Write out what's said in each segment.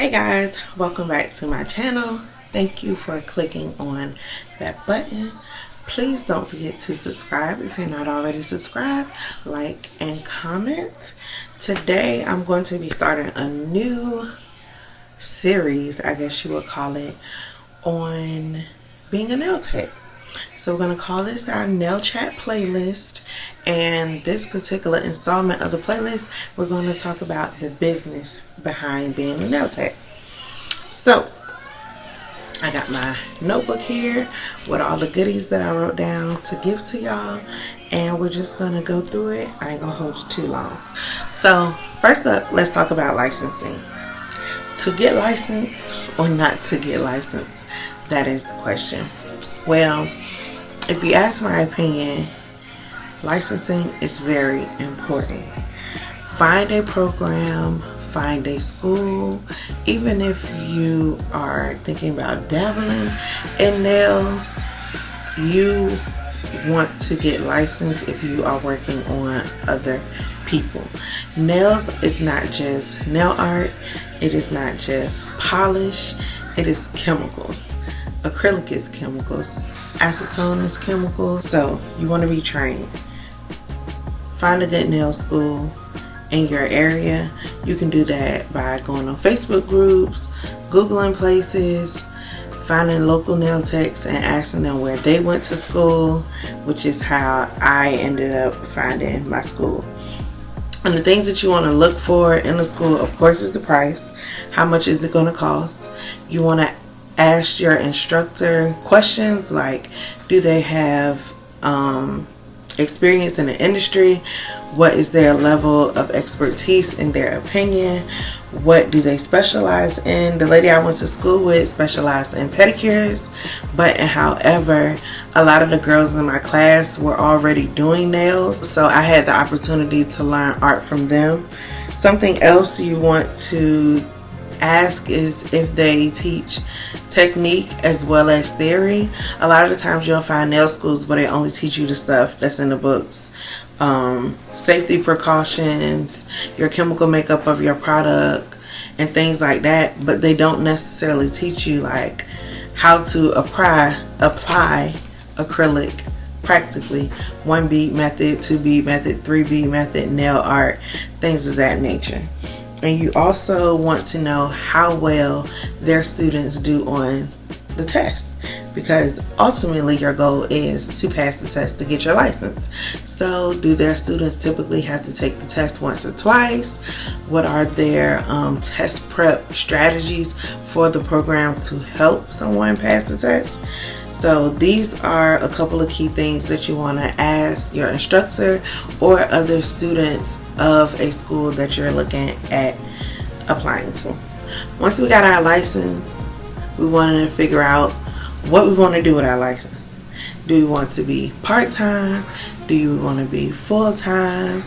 Hey guys, welcome back to my channel. Thank you for clicking on that button. Please don't forget to subscribe if you're not already subscribed, like and comment. Today I'm going to be starting a new series, I guess you would call it, on being a nail tech. So we're going to call this our nail chat playlist, and this particular installment of the playlist we're going to talk about the business behind being a nail tech. So I got my notebook here with all the goodies that I wrote down to give to y'all, and we're just going to go through it. I ain't going to hold you too long. So first up, let's talk about licensing. To get licensed or not to get licensed, that is the question. Well, if you ask my opinion, licensing is very important. Find a program, find a school. Even if you are thinking about dabbling in nails, you want to get licensed if you are working on other people. Nails is not just nail art, it is not just polish, it is chemicals. Acrylic is chemicals, acetone is chemicals, so you want to be trained. Find a good nail school in your area. You can do that by going on Facebook groups, Googling places, finding local nail techs and asking them where they went to school, which is how I ended up finding my school. And the things that you want to look for in the school, of course, is the price. How much is it going to cost? You want to ask your instructor questions like, do they have experience in the industry? What is their level of expertise in their opinion? What do they specialize in? The lady I went to school with specialized in pedicures, but however, a lot of the girls in my class were already doing nails, so I had the opportunity to learn art from them. Something else you want to ask is if they teach technique as well as theory. A lot of the times you'll find nail schools where they only teach you the stuff that's in the books. Safety precautions, your chemical makeup of your product, and things like that, but they don't necessarily teach you like how to apply acrylic practically. 1 bead method, 2 bead method, 3 bead method, nail art, things of that nature. And you also want to know how well their students do on the test, because ultimately your goal is to pass the test to get your license. So do their students typically have to take the test once or twice? What are their test prep strategies for the program to help someone pass the test? So these are a couple of key things that you want to ask your instructor or other students of a school that you're looking at applying to. Once we got our license, we wanted to figure out what we want to do with our license. Do we want to be part-time? Do you want to be full-time?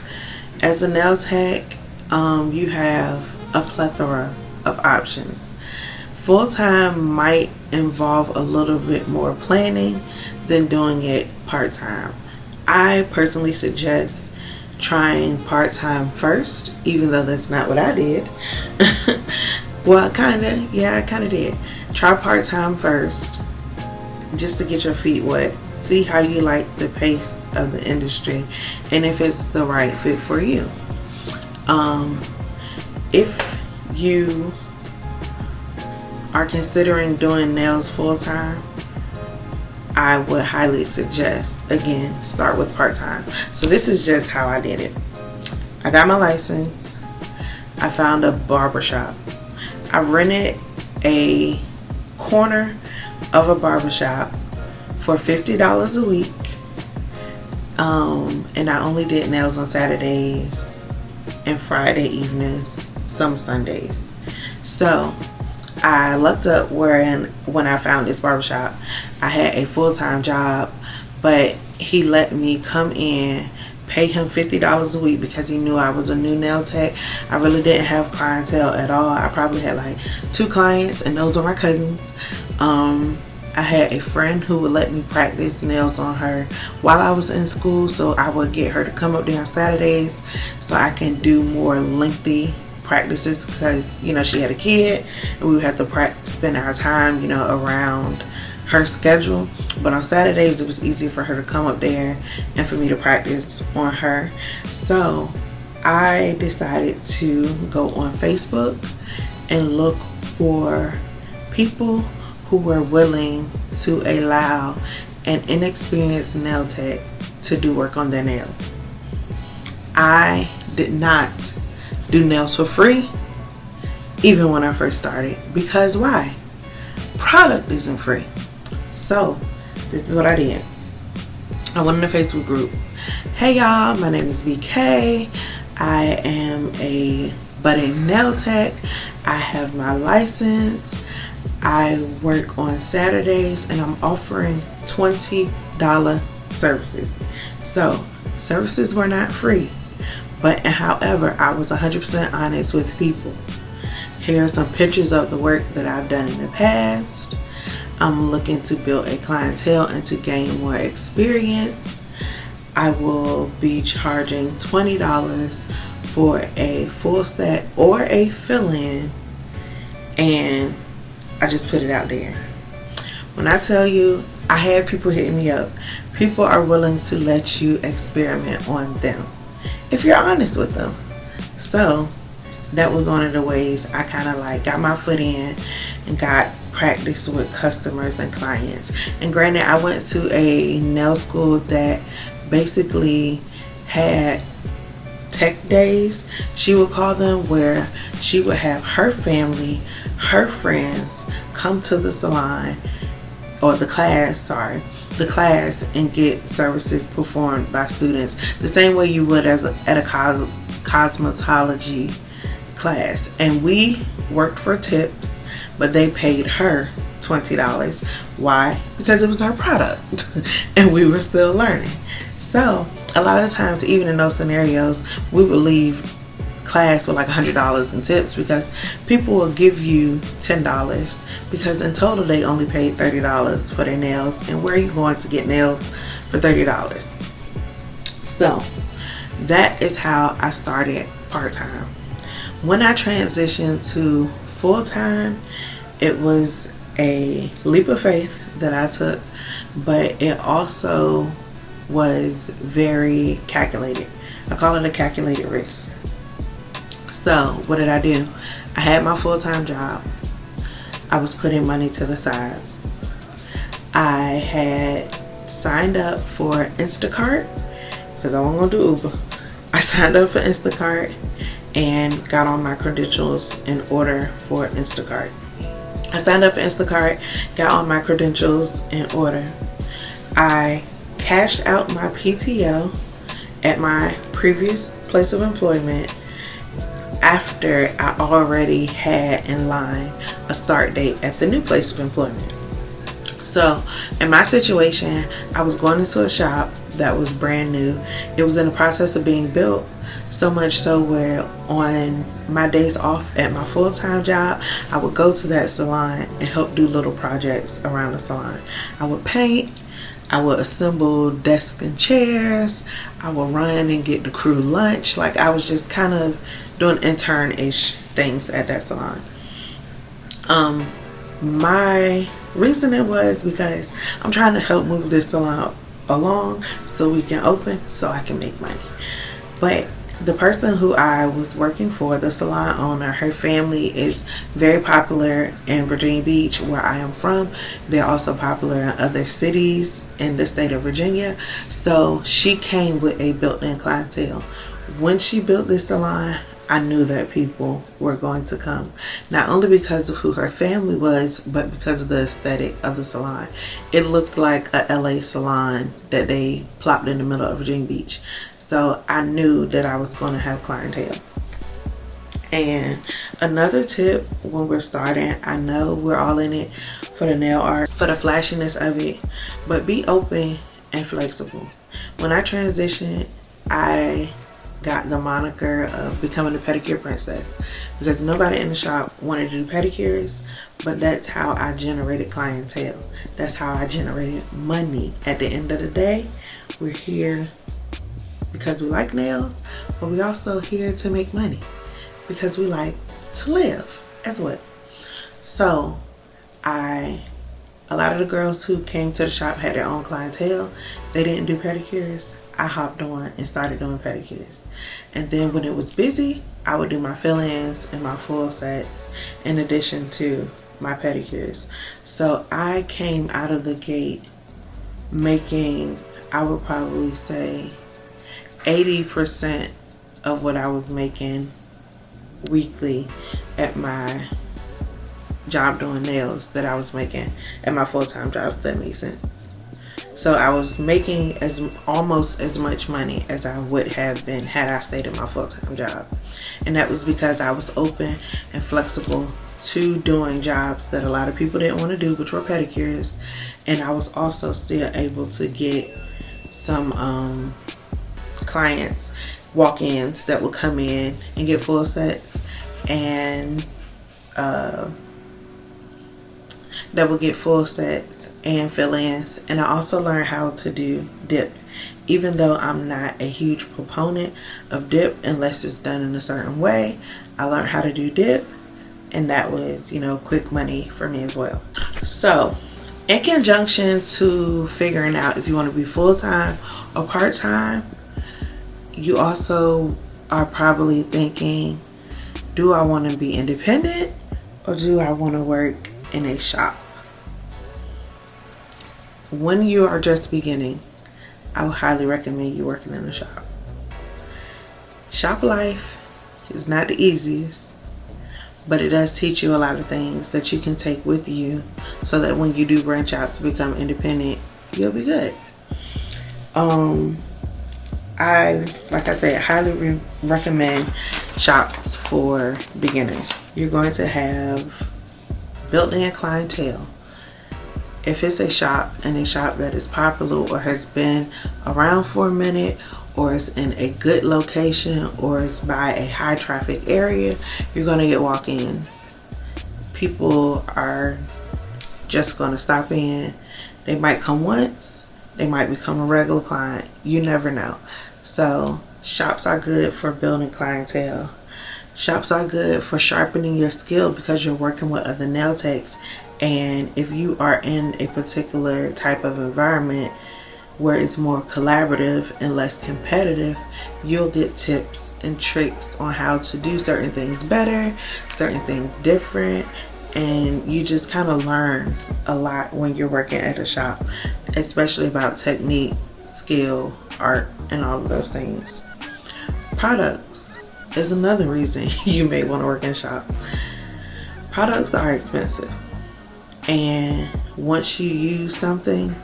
As a nail tech, you have a plethora of options. Full-time might involve a little bit more planning than doing it part-time. I personally suggest trying part-time first, even though that's not what I did. Well, I kind of did. Try part-time first just to get your feet wet. See how you like the pace of the industry and if it's the right fit for you. If you are considering doing nails full-time, I would highly suggest, again, start with part-time. So this is just how I did it. I got my license. I found a barbershop. I rented a corner of a barbershop for $50 a week. And I only did nails on Saturdays and Friday evenings, some Sundays. So I looked up when I found this barbershop, I had a full-time job, but he let me come in, pay him $50 a week because he knew I was a new nail tech. I really didn't have clientele at all. I probably had like 2 clients, and those were my cousins. I had a friend who would let me practice nails on her while I was in school, so I would get her to come up there on Saturdays so I can do more lengthy practices because, you know, she had a kid and we would have to spend our time, you know, around her schedule. But on Saturdays it was easy for her to come up there and for me to practice on her. So I decided to go on Facebook and look for people who were willing to allow an inexperienced nail tech to do work on their nails. I did not do nails for free even when I first started, because why? Product isn't free. So this is what I did. I went in a Facebook group. Hey y'all, my name is BK. I am a budding nail tech. I have my license. I work on Saturdays and I'm offering $20 services. So services were not free, but however, I was 100% honest with people. Here are some pictures of the work that I've done in the past. I'm looking to build a clientele and to gain more experience. I will be charging $20 for a full set or a fill-in, and I just put it out there. When I tell you, I had people hitting me up. People are willing to let you experiment on them if you're honest with them. So that was one of the ways I kind of like got my foot in and got practice with customers and clients. And granted, I went to a nail school that basically had tech days, she would call them, where she would have her family, her friends come to the salon or the class, and get services performed by students the same way you would at a cosmetology class. And we worked for tips, but they paid her $20. Why? Because it was her product and we were still learning. So a lot of times, even in those scenarios, we would leave class with like $100 in tips because people will give you $10 because in total they only paid $30 for their nails. And where are you going to get nails for $30? So that is how I started part-time. When I transitioned to full-time, it was a leap of faith that I took, but it also was very calculated. I call it a calculated risk. So what did I do? I had my full-time job. I was putting money to the side. I had signed up for Instacart because I wasn't going to do Uber. I signed up for Instacart and got all my credentials in order for Instacart. I signed up for Instacart, got all my credentials in order. I cashed out my PTO at my previous place of employment after I already had in line a start date at the new place of employment. So in my situation, I was going into a shop that was brand new. It was in the process of being built, so much so where on my days off at my full-time job, I would go to that salon and help do little projects around the salon. I would paint, I would assemble desks and chairs, I would run and get the crew lunch. Like, I was just kind of doing intern-ish things at that salon. My reasoning was because I'm trying to help move this salon along so we can open, so I can make money. But the person who I was working for, the salon owner, her family is very popular in Virginia Beach, where I am from. They're also popular in other cities in the state of Virginia. So she came with a built-in clientele. When she built this salon, I knew that people were going to come, not only because of who her family was, but because of the aesthetic of the salon. It looked like a LA salon that they plopped in the middle of Virginia Beach. So I knew that I was going to have clientele. And another tip when we're starting, I know we're all in it for the nail art, for the flashiness of it, but be open and flexible. When I transitioned, I got the moniker of becoming a pedicure princess because nobody in the shop wanted to do pedicures, but that's how I generated clientele. That's how I generated money. At the end of the day, we're here because we like nails, but we're also here to make money. because we like to live as well. So a lot of the girls who came to the shop had their own clientele. They didn't do pedicures. I hopped on and started doing pedicures. And then when it was busy, I would do my fill-ins and my full sets in addition to my pedicures. So I came out of the gate making, I would probably say 80% of what I was making weekly at my job doing nails that I was making at my full-time job, if that makes sense. So I was making almost as much money as I would have been had I stayed at my full-time job. And that was because I was open and flexible to doing jobs that a lot of people didn't want to do, which were pedicures. And I was also still able to get some clients, walk-ins that would come in and get full sets, and fill-ins. And I also learned how to do dip, even though I'm not a huge proponent of dip unless it's done in a certain way. I learned how to do dip, and that was, quick money for me as well. So in conjunction to figuring out if you want to be full-time or part-time, you also are probably thinking, do I want to be independent or do I want to work in a shop? When you are just beginning, I would highly recommend you working in a shop. Shop life is not the easiest, but it does teach you a lot of things that you can take with you so that when you do branch out to become independent, you'll be good. Like I said, highly recommend shops for beginners. You're going to have built-in clientele. If it's a shop that is popular or has been around for a minute, or is in a good location, or is by a high traffic area, you're going to get walk-ins. People are just going to stop in. They might come once, they might become a regular client. You never know. So shops are good for building clientele. Shops are good for sharpening your skill because you're working with other nail techs. And if you are in a particular type of environment where it's more collaborative and less competitive, you'll get tips and tricks on how to do certain things better, certain things different, and you just kind of learn a lot when you're working at a shop, especially about technique, skill, art, and all of those things. Products is another reason you may want to work in a shop. Products are expensive. And once you use something,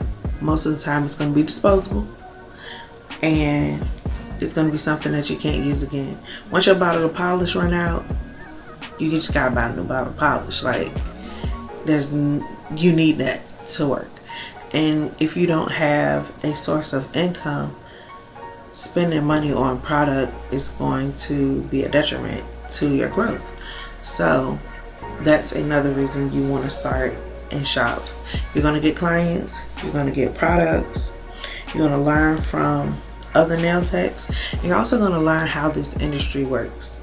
most of the time it's going to be disposable, and it's going to be something that you can't use again. Once your bottle of polish run out, you just gotta buy a new bottle of polish. Like, you need that to work. And if you don't have a source of income, spending money on product is going to be a detriment to your growth. So that's another reason you want to start in shops. You're going to get clients, you're going to get products, you're going to learn from other nail techs. You're also going to learn how this industry works.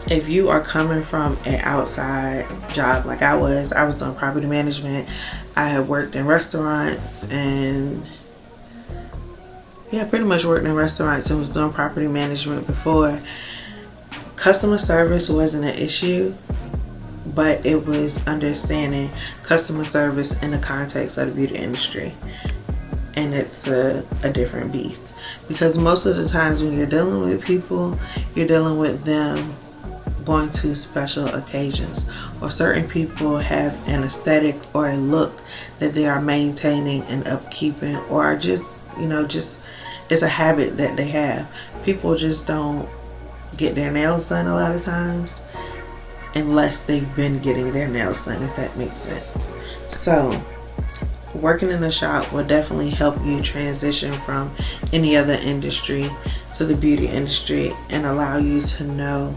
If you are coming from an outside job like I was doing property management. I had worked in restaurants and pretty much worked in restaurants and was doing property management before. Customer service wasn't an issue, but it was understanding customer service in the context of the beauty industry. And it's a different beast, because most of the times when you're dealing with people, you're dealing with them going to special occasions, or certain people have an aesthetic or a look that they are maintaining and upkeeping, or are just it's a habit that they have. People just don't get their nails done a lot of times unless they've been getting their nails done, if that makes sense. So working in a shop will definitely help you transition from any other industry to the beauty industry and allow you to know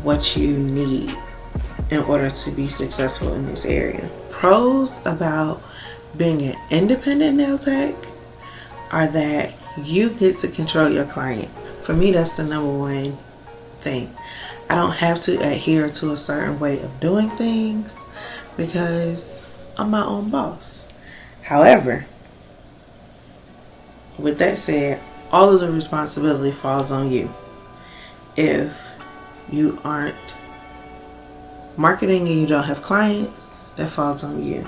what you need in order to be successful in this area. Pros about being an independent nail tech are that you get to control your client. For me, that's the number one thing. I don't have to adhere to a certain way of doing things because I'm my own boss. However, with that said, all of the responsibility falls on you. If you aren't marketing and you don't have clients, that falls on you.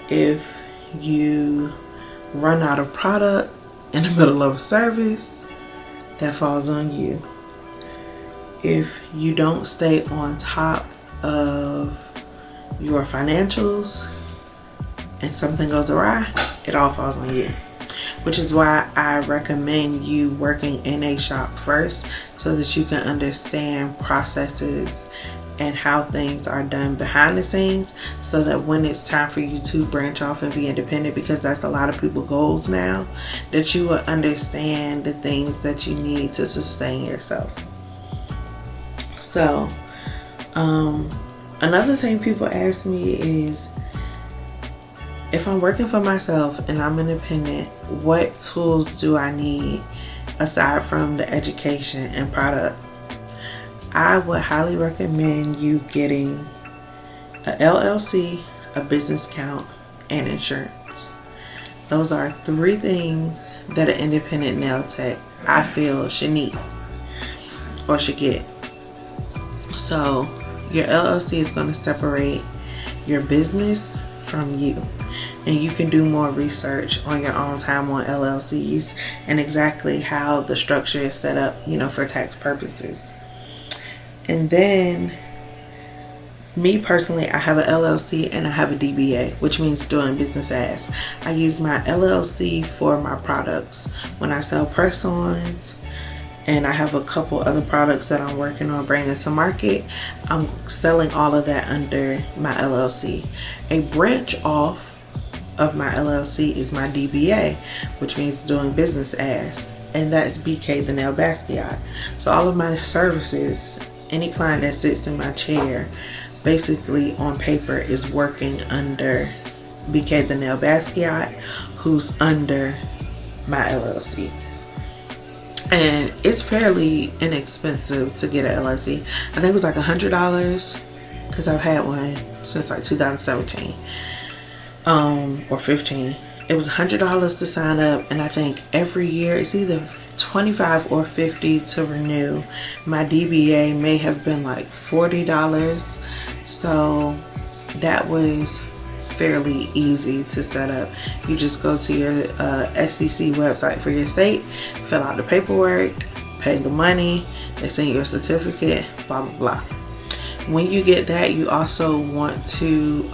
If you run out of product in the middle of a service, that falls on you. If you don't stay on top of your financials and something goes awry, it all falls on you. Which is why I recommend you working in a shop first, so that you can understand processes and how things are done behind the scenes, so that when it's time for you to branch off and be independent, because that's a lot of people's goals now, that you will understand the things that you need to sustain yourself. So another thing people ask me is, if I'm working for myself and I'm independent, what tools do I need aside from the education and product? I would highly recommend you getting a LLC, a business account, and insurance. Those are 3 things that an independent nail tech, I feel, should need or should get. So your LLC is going to separate your business from you, and you can do more research on your own time on LLCs and exactly how the structure is set up, for tax purposes. And then me personally, I have an LLC and I have a DBA, which means doing business as. I use my LLC for my products when I sell press-ons, and I have a couple other products that I'm working on bringing to market. I'm selling all of that under my LLC. A branch off of my LLC is my DBA, which means doing business as, and that's BK the Nail Basquiat. So all of my services, any client that sits in my chair, basically on paper is working under BK the Nail Basquiat, who's under my LLC. And it's fairly inexpensive to get an LLC. I think it was like $100 because I've had one since like 2017 or 15. It was $100 to sign up, and I think every year it's either $25 or $50 to renew. My DBA may have been like $40, so that was fairly easy to set up. You just go to your SEC website for your state, fill out the paperwork, pay the money, they send you a certificate, blah blah blah. When you get that, you also want to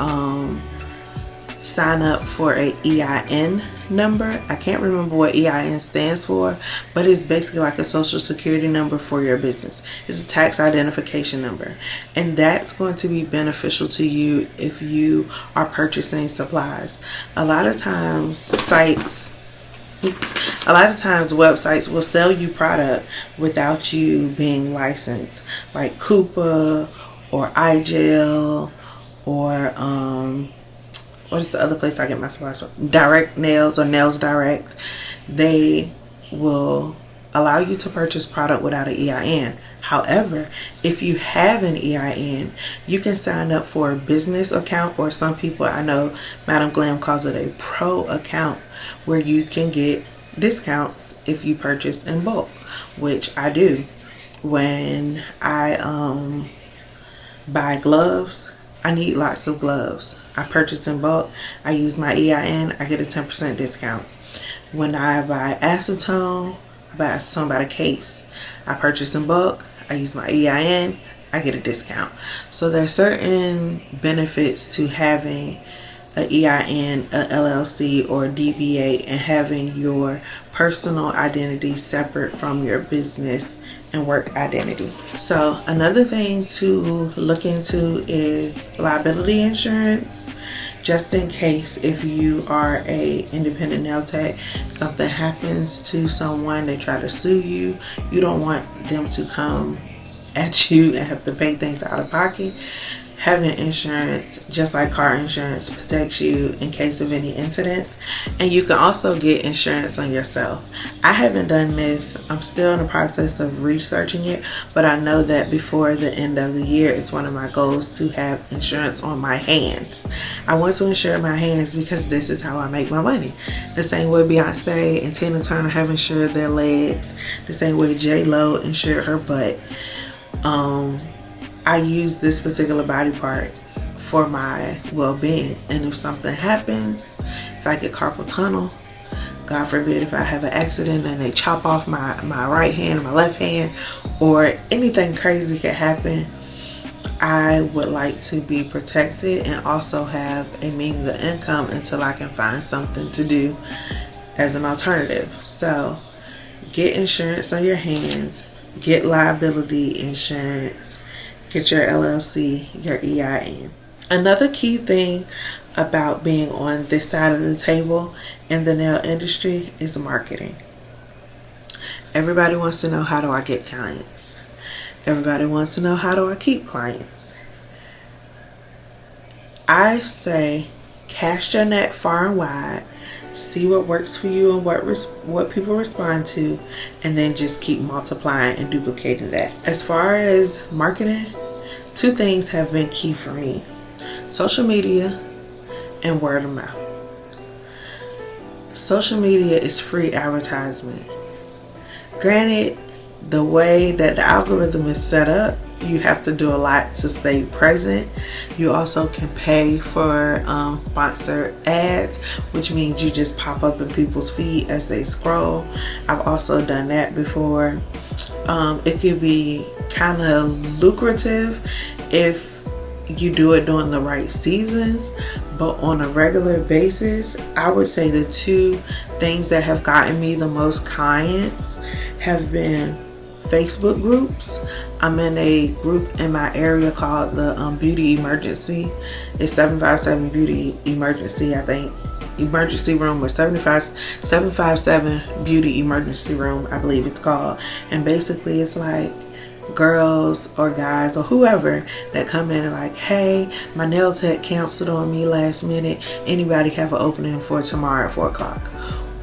sign up for a EIN number. I can't remember what EIN stands for, but it's basically like a social security number for your business. It's a tax identification number, and that's going to be beneficial to you if you are purchasing supplies. A lot of times websites will sell you product without you being licensed, like Coupa or iGel or what is the other place I get my supplies from? Direct Nails or Nails Direct. They will allow you to purchase product without an EIN. However, if you have an EIN, you can sign up for a business account, or some people, I know Madam Glam calls it a pro account, where you can get discounts if you purchase in bulk, which I do. When I buy gloves, I need lots of gloves. I purchase in bulk, I use my EIN, I get a 10% discount. When I buy acetone, I buy acetone by the case. I purchase in bulk, I use my EIN, I get a discount. So there are certain benefits to having an EIN, a LLC, or a DBA, and having your personal identity separate from your business and work identity. So another thing to look into is liability insurance, just in case if you are a independent nail tech, something happens to someone, they try to sue you, you don't want them to come at you and have to pay things out of pocket. having insurance, just like car insurance, protects you in case of any incidents. And you can also get insurance on yourself. I haven't done this. I'm still in the process of researching it, but I know that before the end of the year, it's one of my goals to have insurance on my hands. I want to insure my hands because this is how I make my money. The same way Beyonce and Tina Turner have insured their legs, the same way J-Lo insured her butt. I use this particular body part for my well-being, and if something happens, if I get carpal tunnel, God forbid, if I have an accident and they chop off my right hand, my left hand, or anything crazy could happen, I would like to be protected and also have a means of income until I can find something to do as an alternative. So get insurance on your hands, get liability insurance, get your LLC, your EIN. Another key thing about being on this side of the table in the nail industry is marketing. Everybody wants to know, how do I get clients? Everybody wants to know, how do I keep clients? I say cast your net far and wide, see what works for you and what people respond to, and then just keep multiplying and duplicating that. As far as marketing, two things have been key for me: social media and word of mouth. Social media is free advertisement. Granted, the way that the algorithm is set up, you have to do a lot to stay present. You also can pay for sponsored ads, which means you just pop up in people's feed as they scroll. I've also done that before. It could be kind of lucrative if you do it during the right seasons, but on a regular basis, I would say the two things that have gotten me the most clients have been Facebook groups. I'm in a group in my area called the Beauty Emergency. It's 757 Beauty Emergency, I think. Emergency room, or 757 Beauty Emergency Room, I believe it's called. And basically it's like girls or guys or whoever that come in and like, hey, my nail tech canceled on me last minute. Anybody have an opening for tomorrow at 4 o'clock?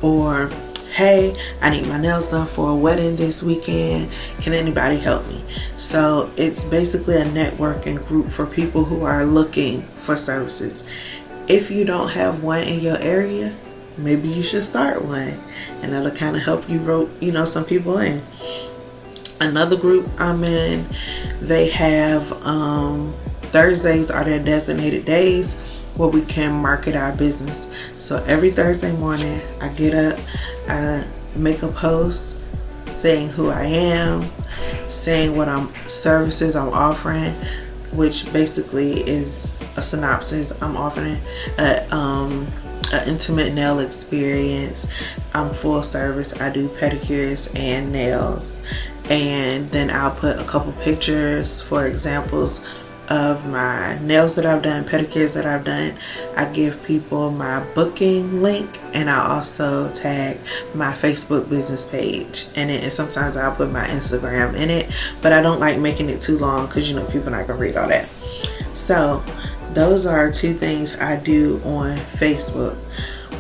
Or, hey, I need my nails done for a wedding this weekend. Can anybody help me? So it's basically a networking group for people who are looking for services. If you don't have one in your area, maybe you should start one, and that'll kind of help you rope, some people in. Another group I'm in, they have Thursdays are their designated days where we can market our business. So every Thursday morning, I get up, I make a post saying who I am, saying what services I'm offering, which basically is a synopsis. I'm offering an intimate nail experience. I'm full service. I do pedicures and nails. And then I'll put a couple pictures for examples of my nails that I've done, pedicures that I've done. I give people my booking link, and I also tag my Facebook business page in it, and sometimes I'll put my Instagram in it, but I don't like making it too long because people are not gonna read all that. So those are two things I do on Facebook.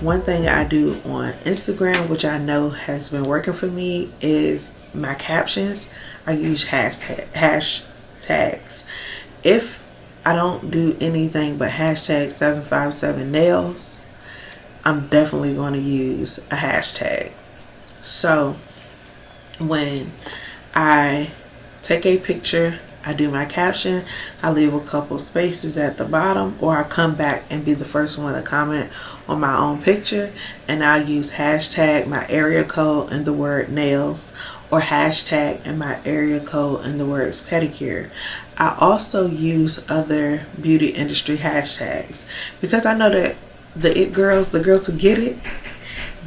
One thing I do on Instagram, which I know has been working for me, is my captions. I use hashtags. If I don't do anything but hashtag 757 nails, I'm definitely going to use a hashtag. So when I take a picture, I do my caption, I leave a couple spaces at the bottom, or I come back and be the first one to comment on my own picture, and I'll use hashtag my area code and the word nails, or hashtag and my area code and the words pedicure. I also use other beauty industry hashtags because I know that the girls who get it,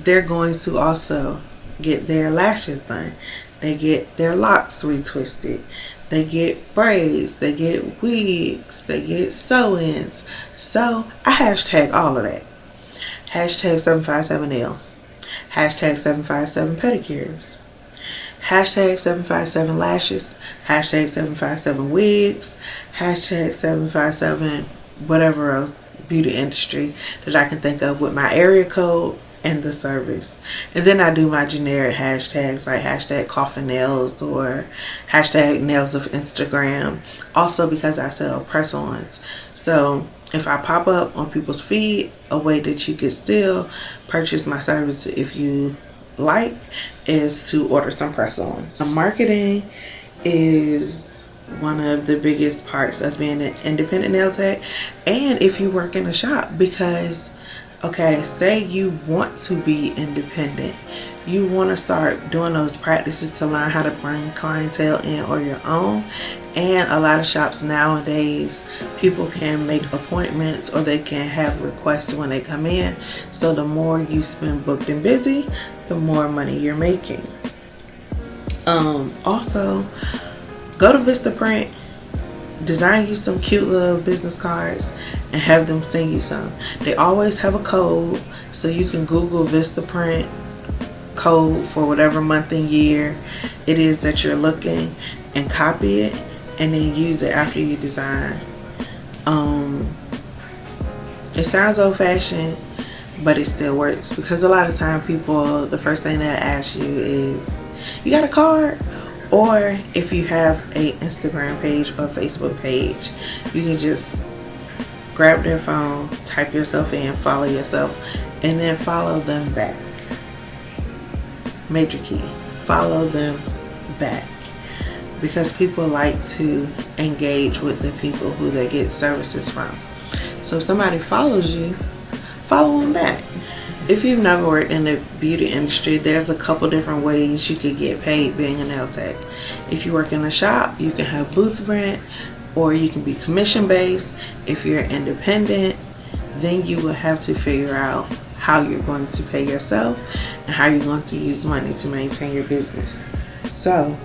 they're going to also get their lashes done. They get their locks retwisted. They get braids. They get wigs. They get sew-ins. So I hashtag all of that. Hashtag 757 nails. Hashtag 757 pedicures. hashtag 757 lashes, hashtag 757 wigs, hashtag 757 whatever else beauty industry that I can think of with my area code and the service. And then I do my generic hashtags like hashtag coffin nails or hashtag nails of Instagram, also because I sell press-ons. So if I pop up on people's feed, a way that you could still purchase my service if you like is to order some press-ons. Marketing is one of the biggest parts of being an independent nail tech, and if you work in a shop, because okay, say you want to be independent, you want to start doing those practices to learn how to bring clientele in or your own. And a lot of shops nowadays, people can make appointments or they can have requests when they come in. So the more you spend booked and busy, the more money you're making. Also, go to Vistaprint, design you some cute little business cards and have them send you some. They always have a code, so you can Google Vistaprint code for whatever month and year it is that you're looking and copy it and then use it after you design. It sounds old-fashioned, but it still works, because a lot of time people, the first thing they'll ask you is, you got a card? Or if you have a Instagram page or Facebook page, you can just grab their phone, type yourself in, follow yourself, and then follow them back. Major key, follow them back, because people like to engage with the people who they get services from. So if somebody follows you, follow them back. If you've never worked in the beauty industry, there's a couple different ways you could get paid being a nail tech. If you work in a shop, you can have booth rent, or you can be commission based. If you're independent, then you will have to figure out how you're going to pay yourself and how you're going to use money to maintain your business. So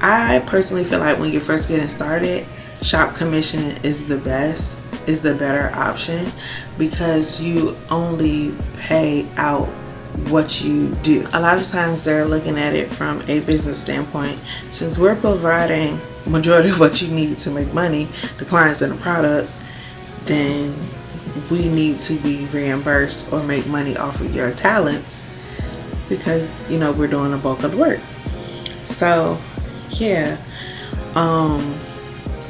I personally feel like when you're first getting started, shop commission is the better option, because you only pay out what you do. A lot of times they're looking at it from a business standpoint. Since we're providing majority of what you need to make money, the clients and the product, then we need to be reimbursed or make money off of your talents, because you know we're doing the bulk of the work. So yeah,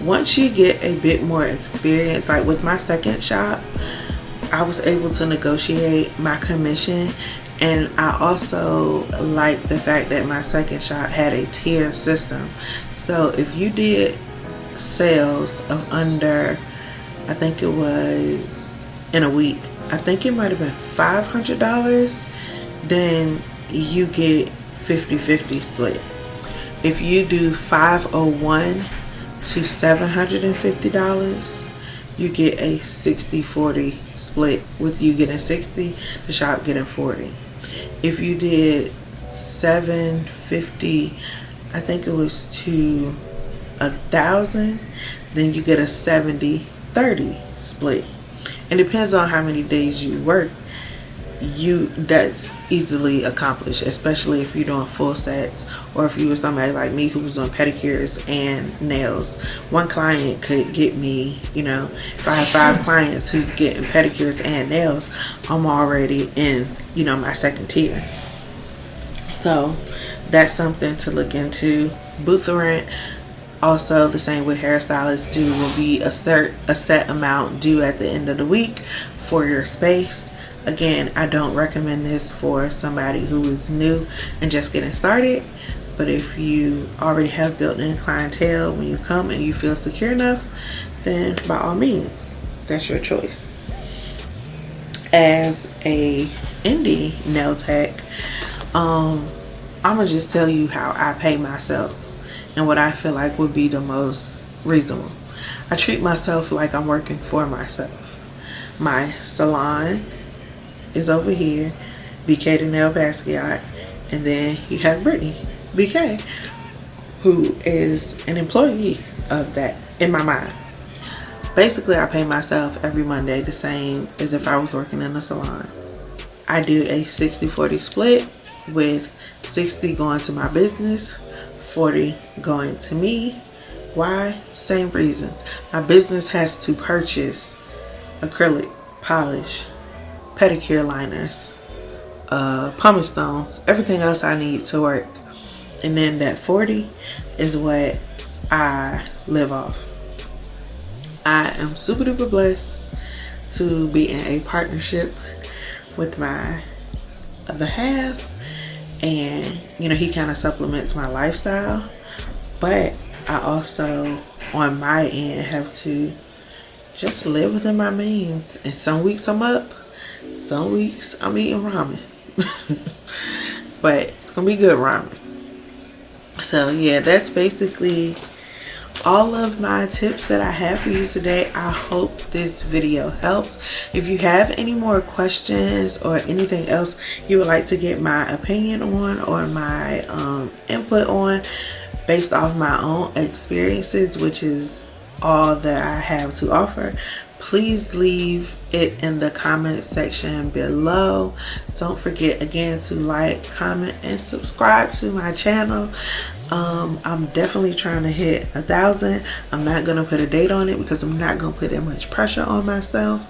once you get a bit more experience, like with my second shop, I was able to negotiate my commission. And I also like the fact that my second shop had a tier system. So if you did sales of under, I think it was in a week, I think it might have been $500, then you get 50-50 split. If you do 501 to $750, you get a 60-40 split, with you getting 60, the shop getting 40. If you did 750, I think it was to 1,000, then you get a 70-30 split. It depends on how many days you work. That's easily accomplished, especially if you're doing full sets, or if you were somebody like me who was doing pedicures and nails. One client could get me, if I have 5 clients who's getting pedicures and nails, I'm already in, my second tier. So that's something to look into. Booth rent, also the same with hairstylists do, will be a set amount due at the end of the week for your space. Again, I don't recommend this for somebody who is new and just getting started, but if you already have built-in clientele when you come and you feel secure enough, then by all means, that's your choice. As a indie nail tech, I'm gonna just tell you how I pay myself and what I feel like would be the most reasonable. I treat myself like I'm working for myself. My salon is over here, BK the Nail Basquiat, and then you have Brittany BK, who is an employee of that in my mind. Basically, I pay myself every Monday the same as if I was working in a salon. I do a 60-40 split. with 60 going to my business, 40 going to me. Why? Same reasons. My business has to purchase acrylic, polish, pedicure liners, pumice stones, everything else I need to work. And then that 40 is what I live off. I am super duper blessed to be in a partnership with my other half, and he kind of supplements my lifestyle, but I also on my end have to just live within my means. And some weeks I'm up, some weeks I'm eating ramen. But it's gonna be good ramen. So yeah, that's basically all of my tips that I have for you today. I hope this video helps. If you have any more questions or anything else you would like to get my opinion on or my input on based off my own experiences, which is all that I have to offer, please leave it in the comment section below. Don't forget again to like, comment, and subscribe to my channel. I'm definitely trying to hit 1,000. I'm not gonna put a date on it because I'm not gonna put that much pressure on myself,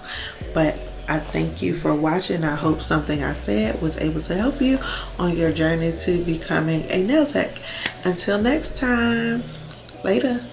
but I thank you for watching. I hope something I said was able to help you on your journey to becoming a nail tech. Until next time, later.